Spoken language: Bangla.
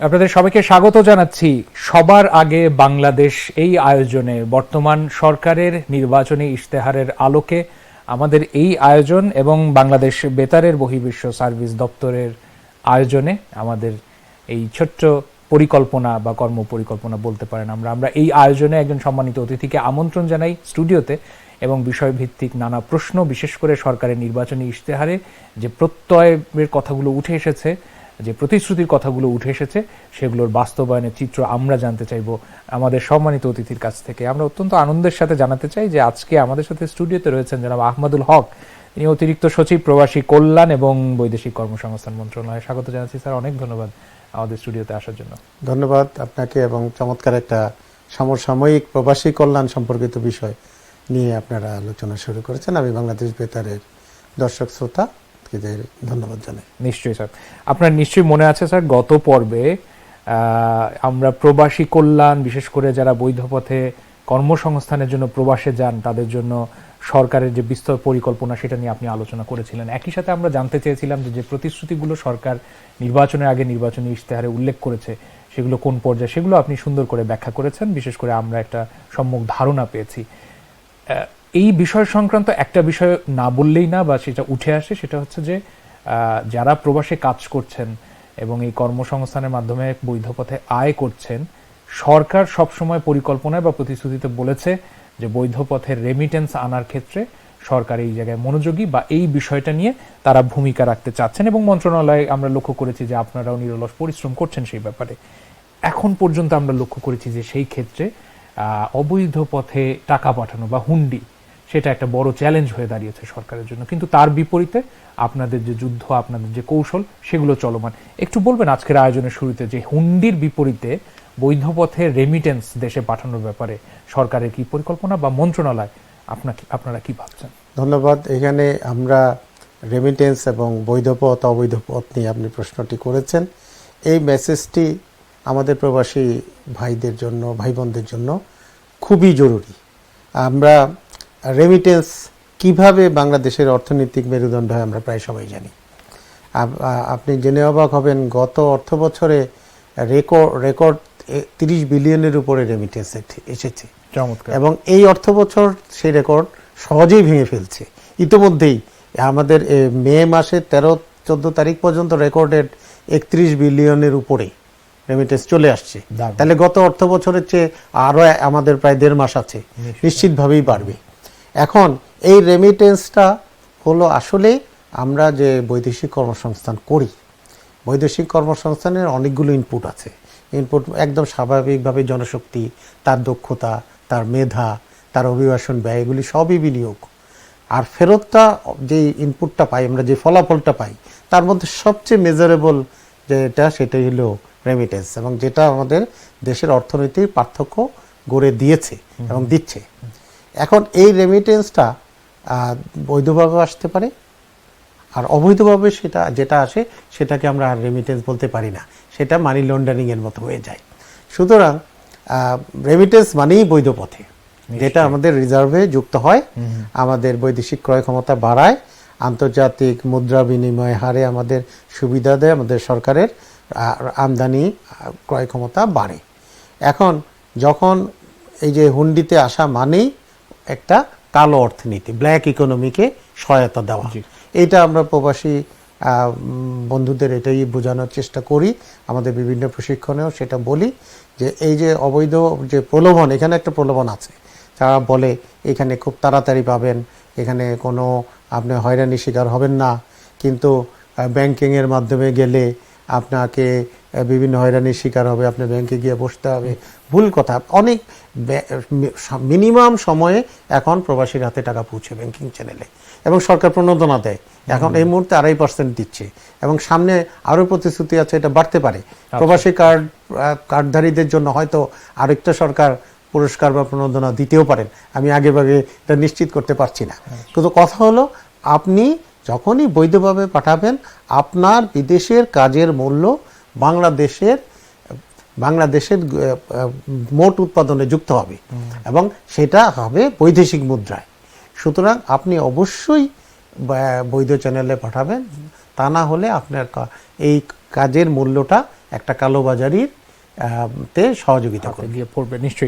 আপনাদের সবাইকে স্বাগত জানাচ্ছি। সবার আগে বাংলাদেশ এই আয়োজনে বর্তমান সরকারের নির্বাচনী ইশতেহারের আলোকে আমাদের এই আয়োজন এবং বাংলাদেশ বেতারের বহির্বিশ্ব সার্ভিস দপ্তরের আয়োজনে আমাদের এই ছোট্ট পরিকল্পনা বা কর্ম পরিকল্পনা বলতে পারেন আমরা এই আয়োজনে একজন সম্মানিত অতিথিকে আমন্ত্রণ জানাই স্টুডিওতে এবং বিষয়ভিত্তিক নানা প্রশ্ন, বিশেষ করে সরকারের নির্বাচনী ইশতেহারে যে প্রত্যয়ের কথাগুলো উঠে এসেছে, যে প্রতিশ্রুতির কথাগুলো উঠে এসেছে, সেগুলোর বাস্তবায়নের চিত্র আমরা জানতে চাইব আমাদের সম্মানিত অতিথির কাছ থেকে। আমরা অত্যন্ত আনন্দের সাথে জানাতে চাই যে আজকে আমাদের সাথে স্টুডিওতে রয়েছেন জনাব আহমদুল হক। তিনি অতিরিক্ত সচিব, প্রবাসী কল্যাণ এবং বৈদেশিক কর্মসংস্থান মন্ত্রণালয়ে। স্বাগত জানাচ্ছি স্যার, অনেক ধন্যবাদ আমাদের স্টুডিওতে আসার জন্য। ধন্যবাদ আপনাকে, এবং চমৎকার একটা সমসাময়িক প্রবাসী কল্যাণ সম্পর্কিত বিষয় নিয়ে আপনারা আলোচনা শুরু করেছেন। আমি বাংলাদেশ বেতারের দর্শক শ্রোতা ধন্যবাদ জানাই। নিশ্চয়ই স্যার, আপনার নিশ্চয়ই মনে আছে স্যার, গত পর্বে আমরা প্রবাসী কল্যাণ, বিশেষ করে যারা বৈধ পথে কর্মসংস্থানের জন্য প্রবাসে যান তাদের জন্য সরকারের যে বিস্তর পরিকল্পনা, সেটা নিয়ে আপনি আলোচনা করেছিলেন। একই সাথে আমরা জানতে চেয়েছিলাম যে প্রতিশ্রুতিগুলো সরকার নির্বাচনের আগে নির্বাচনী ইশতেহারে উল্লেখ করেছে সেগুলো কোন পর্যায়ে, সেগুলো আপনি সুন্দর করে ব্যাখ্যা করেছেন। বিশেষ করে আমরা একটা সম্যক ধারণা পেয়েছি। এই বিষয় সংক্রান্ত একটা বিষয় না বললেই না, বা সেটা উঠে আসে, সেটা হচ্ছে যে যারা প্রবাসে কাজ করছেন এবং এই কর্মসংস্থানের মাধ্যমে বৈধ পথে আয় করছেন, সরকার সবসময় পরিকল্পনায় বা প্রতিশ্রুতিতে বলেছে যে বৈধ পথের রেমিটেন্স আনার ক্ষেত্রে সরকার এই জায়গায় মনোযোগী, বা এই বিষয়টা নিয়ে তারা ভূমিকা রাখতে চাচ্ছেন এবং মন্ত্রণালয়ে আমরা লক্ষ্য করেছি যে আপনারাও নিরলস পরিশ্রম করছেন সেই ব্যাপারে। এখন পর্যন্ত আমরা লক্ষ্য করেছি যে সেই ক্ষেত্রে অবৈধ পথে টাকা পাঠানো বা হুন্ডি, সেটা একটা বড় চ্যালেঞ্জ হয়ে দাঁড়িয়েছে সরকারের জন্য। কিন্তু তার বিপরীতে আপনাদের যে যুদ্ধ, আপনাদের যে কৌশল, সেগুলো চলমান। একটু বলবেন আজকের আয়োজনের শুরুতে যে হুন্ডির বিপরীতে বৈধ পথে রেমিটেন্স দেশে পাঠানোর ব্যাপারে সরকারের কি পরিকল্পনা বা মন্ত্রণালয় আপনারা কি ভাবছেন? ধন্যবাদ। এখানে আমরা রেমিটেন্স এবং বৈধ পথ অবৈধ পথ নিয়ে আপনি প্রশ্নটি করেছেন। এই মেসেজটি আমাদের প্রবাসী ভাইদের জন্য, ভাই বোনদের জন্য খুবই জরুরি। আমরা রেমিটেন্স কিভাবে বাংলাদেশের অর্থনৈতিক মেরুদণ্ড হয় আমরা প্রায় সবাই জানি। আপনি জেনে অবাক হবেন, গত অর্থ বছরে রেকর্ড 30 বিলিয়নের উপরে রেমিটেন্স এসেছে। এবং এই অর্থ বছর সেই রেকর্ড সহজেই ভেঙে ফেলছে। ইতোমধ্যেই আমাদের মে মাসের 13-14 তারিখ পর্যন্ত রেকর্ডেড 31 বিলিয়নের উপরে রেমিটেন্স চলে আসছে। তাহলে গত অর্থ বছরের চেয়ে আরো আমাদের প্রায় 1.5 মাস আছে, নিশ্চিতভাবেই বাড়বে। এখন এই রেমিটেন্সটা হলো আসলে আমরা যে বৈদেশিক কর্মসংস্থান করি, বৈদেশিক কর্মসংস্থানের অনেকগুলো ইনপুট আছে। ইনপুট একদম স্বাভাবিকভাবে জনশক্তি, তার দক্ষতা, তার মেধা, তার অভিবাসন ব্যয়, এগুলি সবই বিনিয়োগ। আর ফেরতটা যে ইনপুটটা পাই আমরা, যে ফলাফলটা পাই, তার মধ্যে সবচেয়ে মেজারেবল যেটা, সেটাই হলো রেমিটেন্স, এবং যেটা আমাদের দেশের অর্থনৈতিক পার্থক্য গড়ে দিয়েছে এবং দিচ্ছে। এখন এই রেমিটেন্সটা বৈধভাবে আসতে পারে, আর অবৈধভাবে সেটা যেটা আসে সেটাকে আমরা আর রেমিটেন্স বলতে পারি না, সেটা মানি লন্ডারিং এর মতো হয়ে যায়। সুতরাং রেমিটেন্স মানেই বৈধ পথে, যেটা আমাদের রিজার্ভে যুক্ত হয়, আমাদের বৈদেশিক ক্রয় ক্ষমতা বাড়ায়, আন্তর্জাতিক মুদ্রা বিনিময় হারে আমাদের সুবিধা দেয়, আমাদের সরকারের আমদানি ক্রয় ক্ষমতা বাড়ে। এখন যখন এই যে হুন্ডিতে আসা মানেই একটা কালো অর্থনীতি, ব্ল্যাক ইকোনমিকে সহায়তা দেওয়া। এইটা আমরা প্রবাসী বন্ধুদের এটাই বোঝানোর চেষ্টা করি, আমাদের বিভিন্ন প্রশিক্ষণেও সেটা বলি যে এই যে অবৈধ যে প্রলোভন, এখানে একটা প্রলোভন আছে। তারা বলে এখানে খুব তাড়াতাড়ি পাবেন, এখানে কোনো আপনি হয়রানির শিকার হবেন না, কিন্তু ব্যাংকিংয়ের মাধ্যমে গেলে আপনাকে বিভিন্ন হয়রানির শিকার হবে, আপনি ব্যাংকে গিয়ে বসতে হবে। ভুল কথা। অনেক মিনিমাম সময়ে এখন প্রবাসীর হাতে টাকা পৌঁছে ব্যাংকিং চ্যানেলে, এবং সরকার প্রণোদনা দেয়। এখন এই মুহূর্তে 2.5% দিচ্ছে, এবং সামনে আরও প্রতিশ্রুতি আছে, এটা বাড়তে পারে। প্রবাসী কার্ডধারীদের জন্য হয়তো আরেকটা সরকার পুরস্কার বা প্রণোদনা দিতেও পারেন, আমি আগে ভাগে এটা নিশ্চিত করতে পারছি না। কিন্তু কথা হলো, আপনি যখনই বৈধভাবে পাঠাবেন, আপনার বিদেশের কাজের মূল্য বাংলাদেশের মোট উৎপাদনে যুক্ত হবে, এবং সেটা হবে বৈদেশিক মুদ্রায়। সুতরাং আপনি অবশ্যই বৈধ চ্যানেলে পাঠাবেন, তা না হলে আপনার এই কাজের মূল্যটা একটা কালোবাজারির তে সহযোগিতা করবে। গিয়ে পড়বে নিশ্চয়ই।